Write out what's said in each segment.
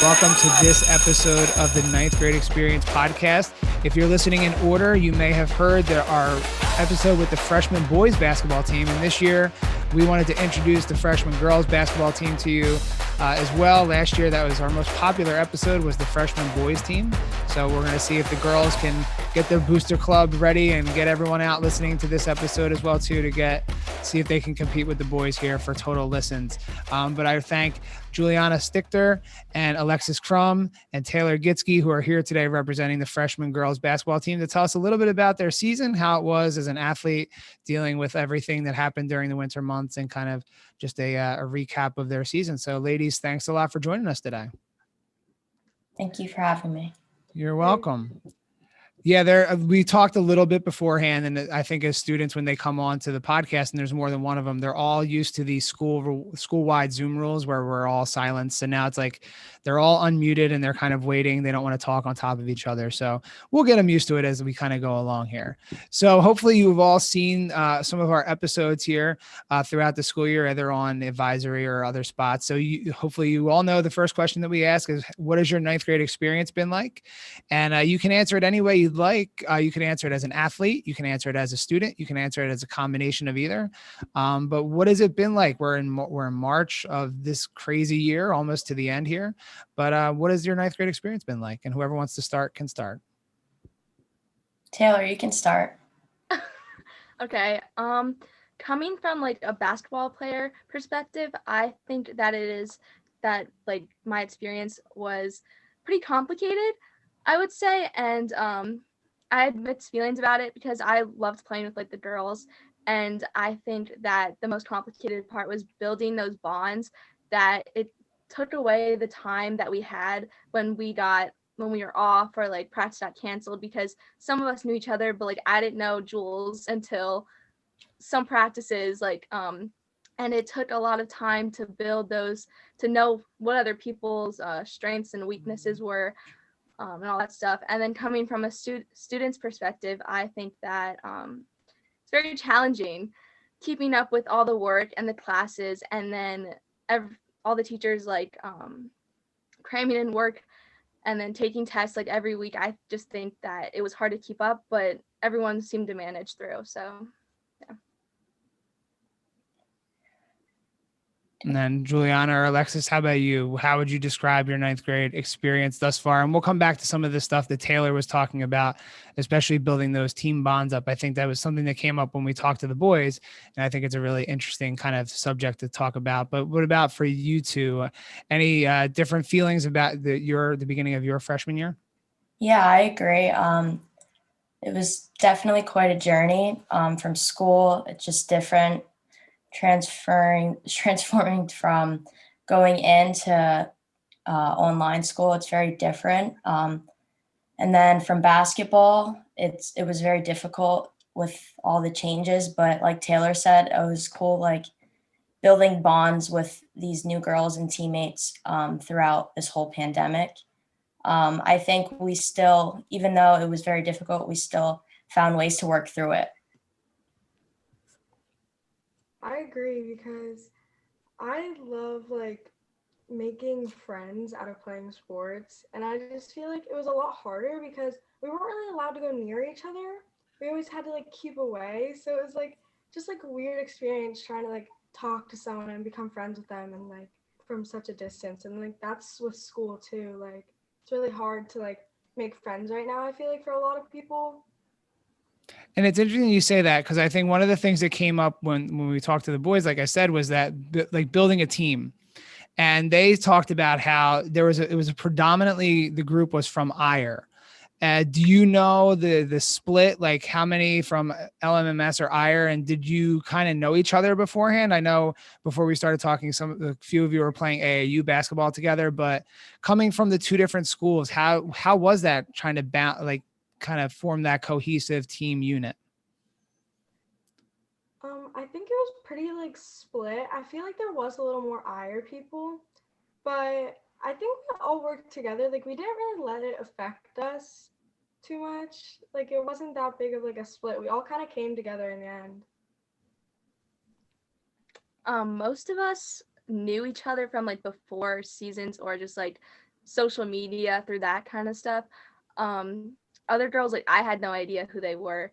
Welcome to this episode of the Ninth Grade Experience podcast. If you're listening in order, you may have heard there our episode with the freshman boys basketball team. And this year, we wanted to introduce the freshman girls basketball team to you as well. Last year, that was our most popular episode, was the freshman boys team. So we're going to see if the girls can get their booster club ready and get everyone out listening to this episode as well, too, to see if they can compete with the boys here for total listens. But I thank Juliana Stichter and Alexis Krum and Taylor Gitski, who are here today representing the freshman girls basketball team, to tell us a little bit about their season, how it was as an athlete, dealing with everything that happened during the winter months, and kind of just a recap of their season. So ladies, thanks a lot for joining us today. Thank you for having me. You're welcome. Yeah, we talked a little bit beforehand, and I think as students, when they come on to the podcast and there's more than one of them, they're all used to these school-wide Zoom rules where we're all silenced. So now it's like they're all unmuted and they're kind of waiting. They don't want to talk on top of each other. So we'll get them used to it as we kind of go along here. So hopefully you've all seen some of our episodes here throughout the school year, either on advisory or other spots. So hopefully you all know the first question that we ask is, what has your ninth grade experience been like? And you can answer it any way you'd like. You can answer it as an athlete. You can answer it as a student. You can answer it as a combination of either. But what has it been like? We're in March of this crazy year, almost to the end here. But what has your ninth grade experience been like? And whoever wants to start can start. Taylor, you can start. Okay. Coming from like a basketball player perspective, I think that like my experience was pretty complicated, I would say. And I had mixed feelings about it because I loved playing with like the girls. And I think that the most complicated part was building those bonds, that it took away the time that we had when we were off, or like practice got canceled, because some of us knew each other, but like I didn't know Jules until some practices, and it took a lot of time to build those, to know what other people's strengths and weaknesses were, and all that stuff. And then coming from a student's perspective, I think that it's very challenging keeping up with all the work and the classes, and then all the teachers cramming in work and then taking tests like every week. I just think that it was hard to keep up, but everyone seemed to manage through. So, yeah. And then Juliana or Alexis, how about you? How would you describe your ninth grade experience thus far? And we'll come back to some of the stuff that Taylor was talking about, especially building those team bonds up. I think that was something that came up when we talked to the boys, and I think it's a really interesting kind of subject to talk about. But what about for you two? Any different feelings about the beginning of your freshman year? Yeah, I agree. It was definitely quite a journey from school. It's just different. Transforming from going into online school, it's very different. And then from basketball, it was very difficult with all the changes. But like Taylor said, it was cool, like building bonds with these new girls and teammates throughout this whole pandemic. I think we still, even though it was very difficult, we still found ways to work through it. I agree, because I love making friends out of playing sports, and I just feel like it was a lot harder because we weren't really allowed to go near each other. We always had to keep away, so it was just a weird experience trying to talk to someone and become friends with them, and from such a distance. And that's with school too. It's really hard to make friends right now, I feel like, for a lot of people. And it's interesting you say that, because I think one of the things that came up when we talked to the boys, like I said, was that building a team. And they talked about how it was predominantly, the group was from Ayer. Do you know the split, like how many from LMMS or Ayer, and did you kind of know each other beforehand? I know before we started talking, a few of you were playing AAU basketball together, but coming from the two different schools, how was that trying to kind of form that cohesive team unit? I think it was pretty split. I feel like there was a little more Ayer people, but I think we all worked together. We didn't really let it affect us too much. It wasn't that big of a split. We all kind of came together in the end. Most of us knew each other from before seasons, or just social media, through that kind of stuff. Other girls, like, I had no idea who they were,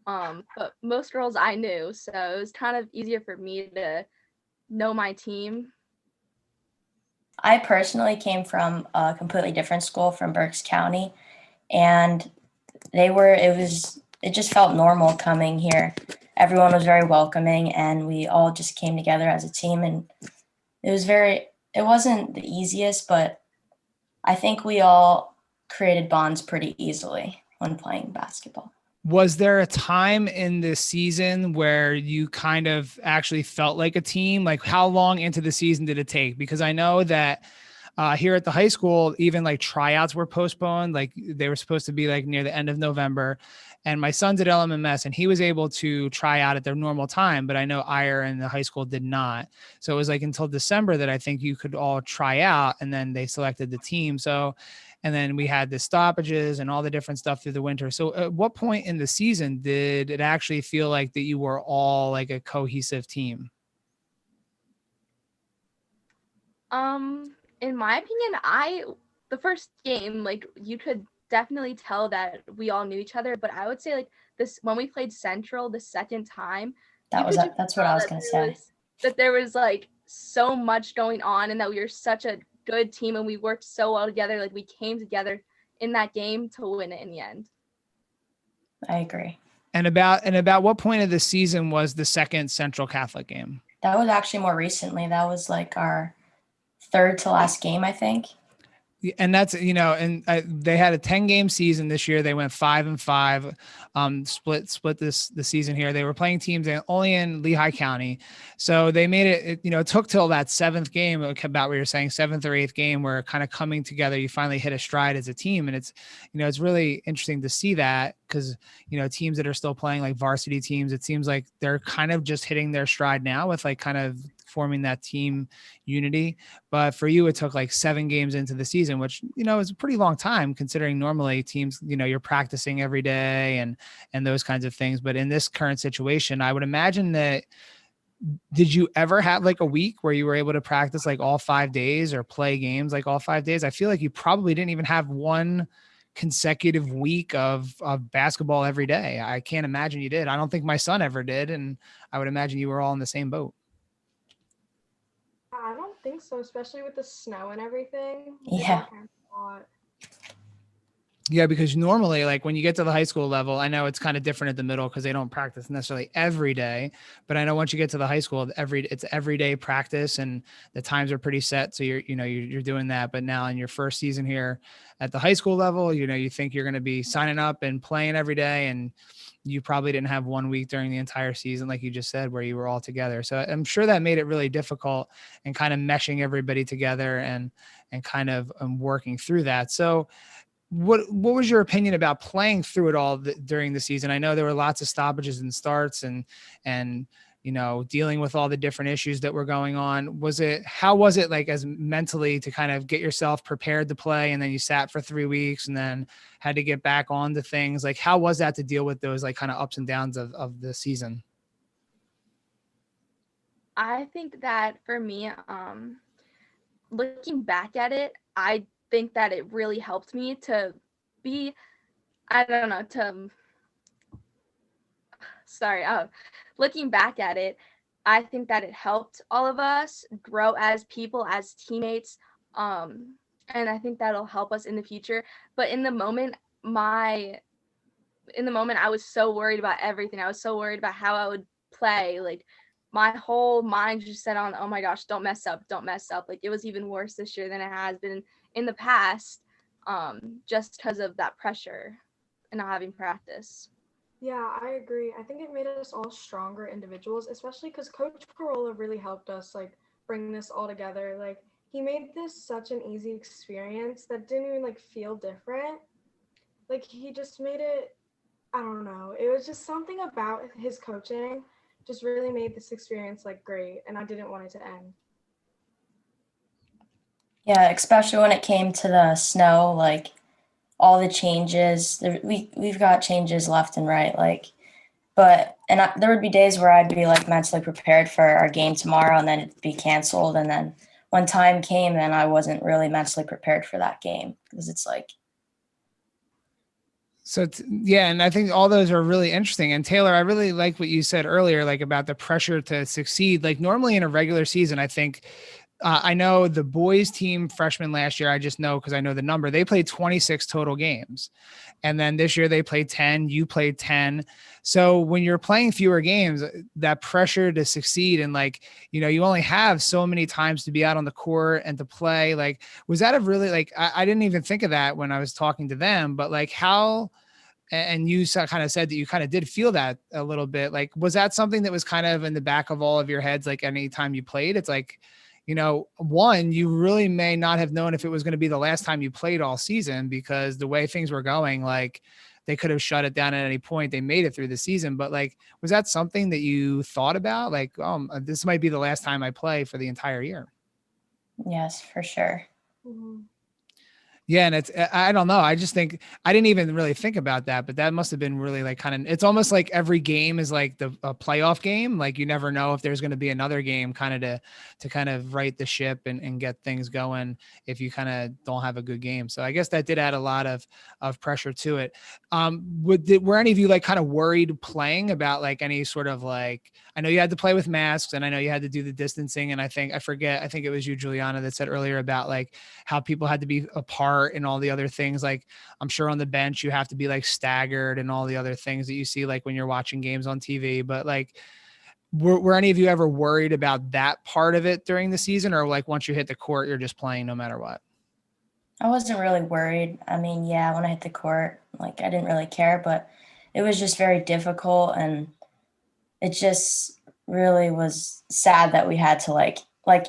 but most girls I knew, so it was kind of easier for me to know my team. I personally came from a completely different school from Berks County, and it just felt normal coming here. Everyone was very welcoming, and we all just came together as a team, and it wasn't the easiest, but I think we all created bonds pretty easily when playing basketball. Was there a time in the season where you kind of actually felt like a team? Like, how long into the season did it take? Because I know that here at the high school, even like tryouts were postponed. Like, they were supposed to be like near the end of November. And my son's at LMMS and he was able to try out at their normal time, but I know Ire and the high school did not. So it was like until December that I think you could all try out, and then they selected the team. So, and then we had the stoppages and all the different stuff through the winter. So at what point in the season did it actually feel like that you were all like a cohesive team? In my opinion, the first game, like, you could definitely tell that we all knew each other, but I would say, like, this, when we played Central the second time, That's what I was going to say. That there was like so much going on, and that we were such a good team, and we worked so well together. Like, we came together in that game to win it in the end. I agree. And about what point of the season was the second Central Catholic game? That was actually more recently. That was like our third to last game, I think. And that's, and they had a 10-game season this year. They went 5-5, split the season here. They were playing teams only in Lehigh County. So they made it took till that seventh game, about what you're saying, seventh or eighth game, where kind of coming together, you finally hit a stride as a team. And it's, it's really interesting to see that, because, teams that are still playing, like varsity teams, it seems like they're kind of just hitting their stride now with like kind of forming that team unity. But for you, it took like 7 games into the season, which, is a pretty long time considering normally teams, you're practicing every day and those kinds of things. But in this current situation, I would imagine that, did you ever have like a week where you were able to practice like all 5 days or play games like all 5 days? I feel like you probably didn't even have one consecutive week of basketball every day. I can't imagine you did. I don't think my son ever did. And I would imagine you were all in the same boat. I don't think so, especially with the snow and everything. Yeah. Yeah, because normally, like when you get to the high school level, I know it's kind of different at the middle because they don't practice necessarily every day. But I know once you get to the high school, it's everyday practice, and the times are pretty set. So you're doing that. But now in your first season here at the high school level, you think you're going to be signing up and playing every day, and you probably didn't have 1 week during the entire season, like you just said, where you were all together. So I'm sure that made it really difficult, and kind of meshing everybody together and kind of working through that. So what was your opinion about playing through it all during the season? I know there were lots of stoppages and starts and dealing with all the different issues that were going on. How was it like as mentally to kind of get yourself prepared to play, and then you sat for 3 weeks and then had to get back on to things? Like, how was that to deal with those like kind of ups and downs of the season? I think that for me, looking back at it, I think that it really helped me to be, looking back at it, I think that it helped all of us grow as people, as teammates. And I think that'll help us in the future. But in the moment, I was so worried about everything. I was so worried about how I would play. Like, my whole mind just set on, oh my gosh, don't mess up. Like, it was even worse this year than it has been in the past, just because of that pressure and not having practice. Yeah, I agree. I think it made us all stronger individuals, especially because Coach Corolla really helped us like bring this all together. Like, he made this such an easy experience that didn't even like feel different. Like, he just made it, I don't know. It was just something about his coaching just really made this experience like great, and I didn't want it to end. Yeah, especially when it came to the snow, like all the changes. We've got changes left and right, there would be days where I'd be like mentally prepared for our game tomorrow, and then it'd be canceled, and then when time came, then I wasn't really mentally prepared for that game because it's like, So yeah, and I think all those are really interesting. And Taylor, I really like what you said earlier, like about the pressure to succeed. Like normally in a regular season, I think I know the boys team freshman last year, I just know because I know the number, they played 26 total games. And then this year they played 10, you played 10. So when you're playing fewer games, that pressure to succeed and like, you only have so many times to be out on the court and to play. Like, was that a really like, I didn't even think of that when I was talking to them, but like how, and you kind of said that you kind of did feel that a little bit. Like, was that something that was kind of in the back of all of your heads? Like anytime you played, it's like, one, you really may not have known if it was going to be the last time you played all season because the way things were going, like they could have shut it down at any point. They made it through the season, but like, was that something that you thought about? Like, this might be the last time I play for the entire year. yes, for sure. Mhm. Yeah. And I don't know. I just think I didn't even really think about that, but that must've been really like it's almost like every game is like a playoff game. Like you never know if there's going to be another game kind of to kind of right the ship and get things going if you kind of don't have a good game. So I guess that did add a lot of pressure to it. Were any of you like kind of worried playing about like any sort of like, I know you had to play with masks and I know you had to do the distancing. And I think it was you, Juliana, that said earlier about like how people had to be apart and all the other things. Like I'm sure on the bench, you have to be like staggered and all the other things that you see, like when you're watching games on TV, but like, were any of you ever worried about that part of it during the season? Or like once you hit the court, you're just playing no matter what? I wasn't really worried. I mean, yeah, when I hit the court, like I didn't really care, but it was just very difficult and it just really was sad that we had to like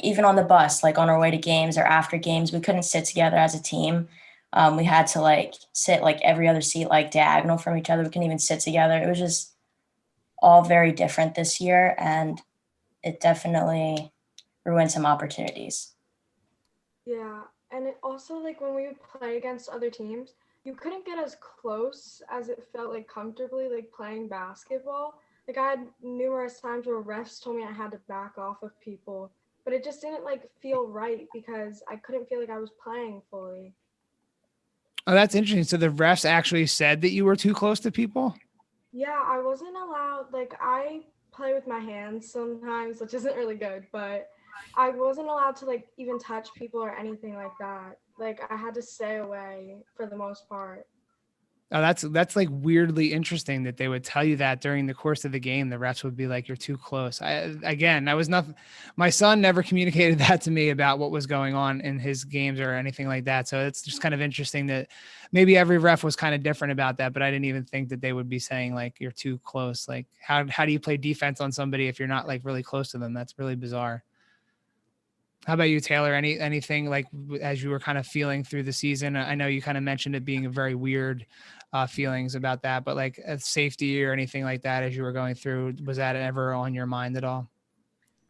even on the bus, like on our way to games or after games, we couldn't sit together as a team. We had to like sit like every other seat, like diagonal from each other. We couldn't even sit together. It was just all very different this year, and it definitely ruined some opportunities. Yeah, and it also like when we would play against other teams, you couldn't get as close as it felt like comfortably like playing basketball. Like I had numerous times where refs told me I had to back off of people, but it just didn't like feel right because I couldn't feel like I was playing fully. Oh, that's interesting. So the refs actually said that you were too close to people? Yeah, I wasn't allowed, like, I play with my hands sometimes, which isn't really good, but I wasn't allowed to, like, even touch people or anything like that. Like, I had to stay away for the most part. Oh, that's like weirdly interesting that they would tell you that during the course of the game. The refs would be like, "You're too close." I was nothing. My son never communicated that to me about what was going on in his games or anything like that. So it's just kind of interesting that maybe every ref was kind of different about that. But I didn't even think that they would be saying like, "You're too close." Like, how do you play defense on somebody if you're not like really close to them? That's really bizarre. How about you, Taylor? Anything like as you were kind of feeling through the season? I know you kind of mentioned it being a very weird feelings about that, but like safety or anything like that as you were going through, was that ever on your mind at all?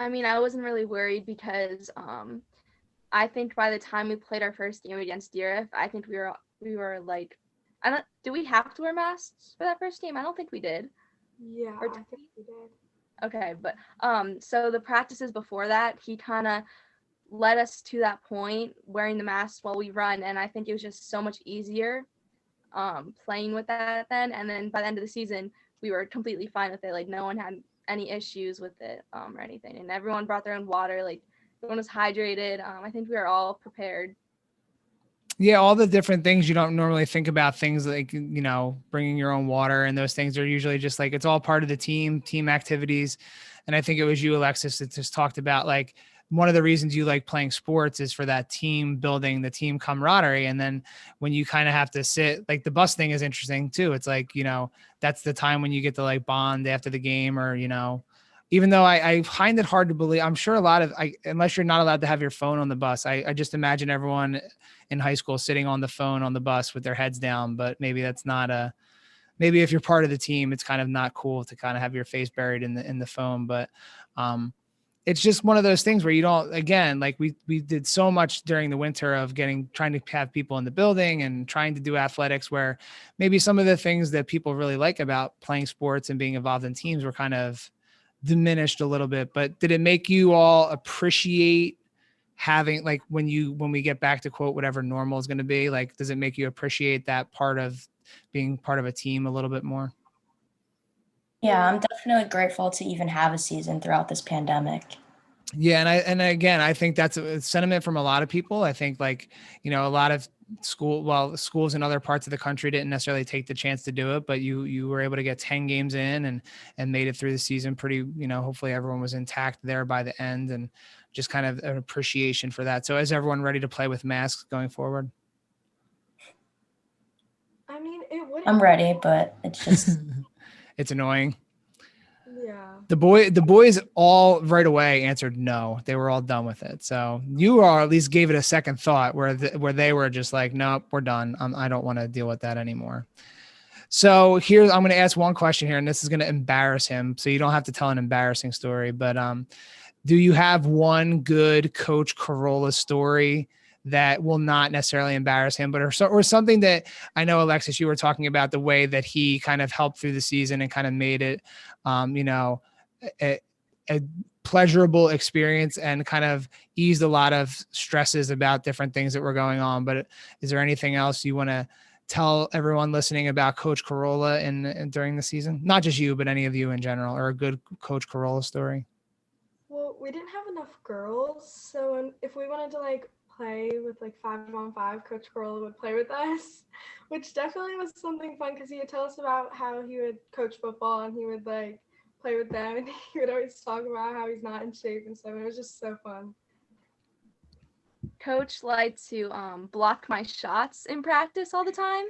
I mean, I wasn't really worried because I think by the time we played our first game against DRF, I think we were like, I don't, do we have to wear masks for that first game? I don't think we did. Yeah, Or I did think we did. Okay, but so the practices before that, he kind of led us to that point wearing the masks while we run, and I think it was just so much easier playing with that then. And then by the end of the season, we were completely fine with it. Like no one had any issues with it or anything, and everyone brought their own water. Like everyone was hydrated. I think we were all prepared. Yeah, all the different things you don't normally think about, things like, bringing your own water and those things are usually just like, it's all part of the team activities. And I think it was you, Alexis, that just talked about like, one of the reasons you like playing sports is for that team building, the team camaraderie. And then when you kind of have to sit, like the bus thing is interesting too. It's like, that's the time when you get to like bond after the game or, even though I find it hard to believe, I'm sure unless you're not allowed to have your phone on the bus, I just imagine everyone in high school sitting on the phone on the bus with their heads down, but maybe that's not maybe if you're part of the team, it's kind of not cool to kind of have your face buried in the phone. But, it's just one of those things where you don't, again, like we did so much during the winter of trying to have people in the building and trying to do athletics where maybe some of the things that people really like about playing sports and being involved in teams were kind of diminished a little bit. But did it make you all appreciate having like when we get back to quote whatever normal is going to be, like does it make you appreciate that part of being part of a team a little bit more? Yeah, I'm definitely grateful to even have a season throughout this pandemic. Yeah, and again, I think that's a sentiment from a lot of people. I think like, a lot of schools in other parts of the country didn't necessarily take the chance to do it, but you were able to get 10 games in and made it through the season pretty, hopefully everyone was intact there by the end, and just kind of an appreciation for that. So is everyone ready to play with masks going forward? I mean, it would. I'm ready, but it's just It's annoying. Yeah. The boys all right away answered no. They were all done with it. So you all at least gave it a second thought where they were just like, nope, we're done. I don't want to deal with that anymore. So here, I'm going to ask one question here, and this is going to embarrass him. So you don't have to tell an embarrassing story, but do you have one good Coach Corolla story that will not necessarily embarrass him, but or something that I know, Alexis, you were talking about the way that he kind of helped through the season and kind of made it, a pleasurable experience and kind of eased a lot of stresses about different things that were going on. But is there anything else you want to tell everyone listening about Coach Corolla and during the season? Not just you, but any of you in general, or a good Coach Corolla story? Well, we didn't have enough girls, so if we wanted to like play with like 5-on-5, Coach Corolla would play with us, which definitely was something fun because he would tell us about how he would coach football and he would like play with them, and he would always talk about how he's not in shape and stuff. And it was just so fun. Coach liked to block my shots in practice all the time.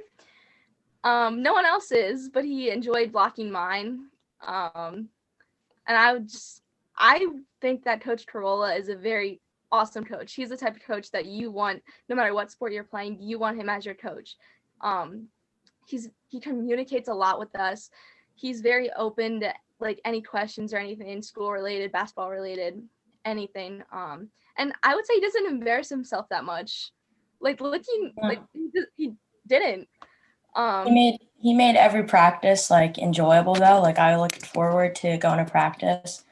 No one else's, but he enjoyed blocking mine. And I think that Coach Corolla is a very awesome coach. He's the type of coach that you want, no matter what sport you're playing, you want him as your coach. He communicates a lot with us. He's very open to like any questions or anything school related, basketball related, anything. And I would say he doesn't embarrass himself that much. Like looking, like he didn't. He made every practice like enjoyable though. Like I looked forward to going to practice.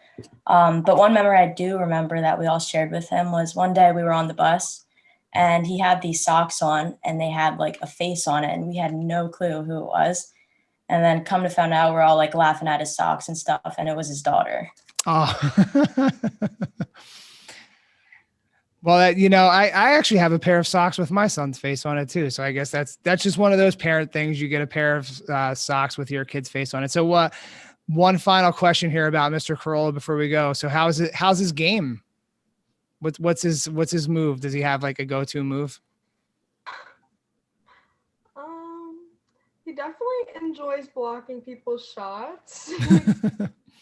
But one memory I do remember that we all shared with him was one day we were on the bus and he had these socks on and they had like a face on it and we had no clue who it was. And then come to find out we're all like laughing at his socks and stuff, and it was his daughter. Oh. Well, I actually have a pair of socks with my son's face on it too. So I guess that's just one of those parent things. You get a pair of socks with your kid's face on it. So one final question here about Mr. Corolla before we go. So how's his game? What's his move? Does he have like a go-to move? He definitely enjoys blocking people's shots.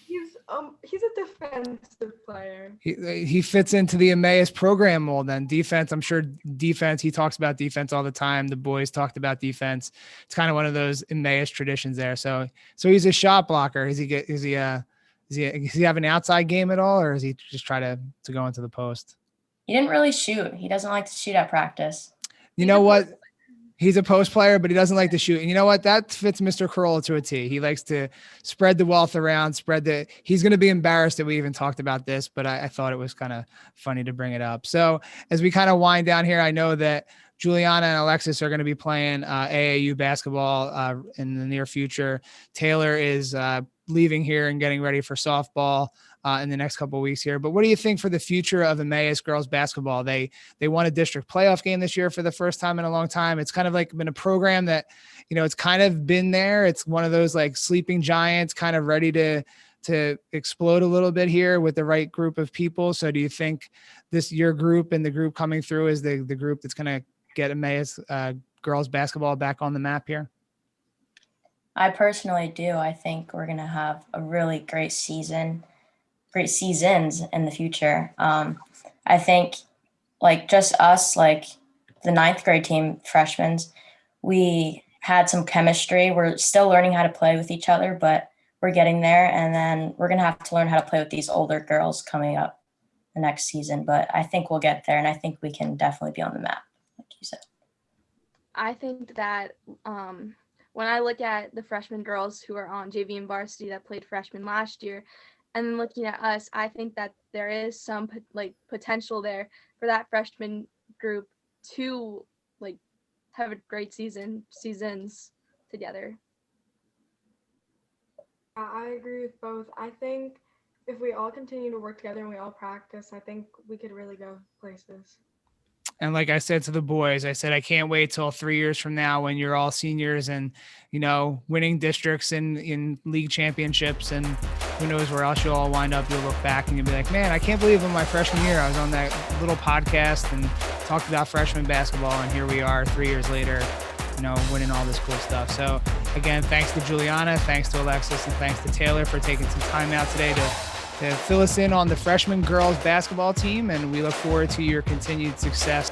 He's a defensive player. He fits into the Emmaus program mold. Then defense, I'm sure defense. He talks about defense all the time. The boys talked about defense. It's kind of one of those Emmaus traditions there. So he's a shot blocker. Does he have an outside game at all, or is he just try to go into the post? He didn't really shoot. He doesn't like to shoot at practice. You know what? He's a post player, but he doesn't like to shoot. And you know what? That fits Mr. Corolla to a T. He likes to spread the wealth around, he's going to be embarrassed that we even talked about this, but I thought it was kind of funny to bring it up. So as we kind of wind down here, I know that Juliana and Alexis are going to be playing AAU basketball in the near future. Taylor is leaving here and getting ready for softball in the next couple of weeks here. But what do you think for the future of Emmaus girls basketball? They won a district playoff game this year for the first time in a long time. It's kind of like been a program that, it's kind of been there. It's one of those like sleeping giants kind of ready to explode a little bit here with the right group of people. So do you think your group and the group coming through is the group that's going to get Emmaus girls basketball back on the map here? I personally do. I think we're going to have a really great seasons in the future. I think like just us, like the 9th grade team, freshmen, we had some chemistry. We're still learning how to play with each other, but we're getting there. And then we're going to have to learn how to play with these older girls coming up the next season. But I think we'll get there. And I think we can definitely be on the map, like you said. I think that when I look at the freshman girls who are on JV and varsity that played freshman last year, and then looking at us, I think that there is some like potential there for that freshman group to like have a great seasons together. I agree with both. I think if we all continue to work together and we all practice, I think we could really go places. And like I said to the boys, I said, I can't wait till 3 years from now when you're all seniors and, you know, winning districts in league championships, and who knows where else you'll all wind up. You'll look back and you'll be like, man, I can't believe in my freshman year, I was on that little podcast and talked about freshman basketball. And here we are 3 years later, you know, winning all this cool stuff. So again, thanks to Juliana, thanks to Alexis, and thanks to Taylor for taking some time out today to fill us in on the freshman girls basketball team, and we look forward to your continued success.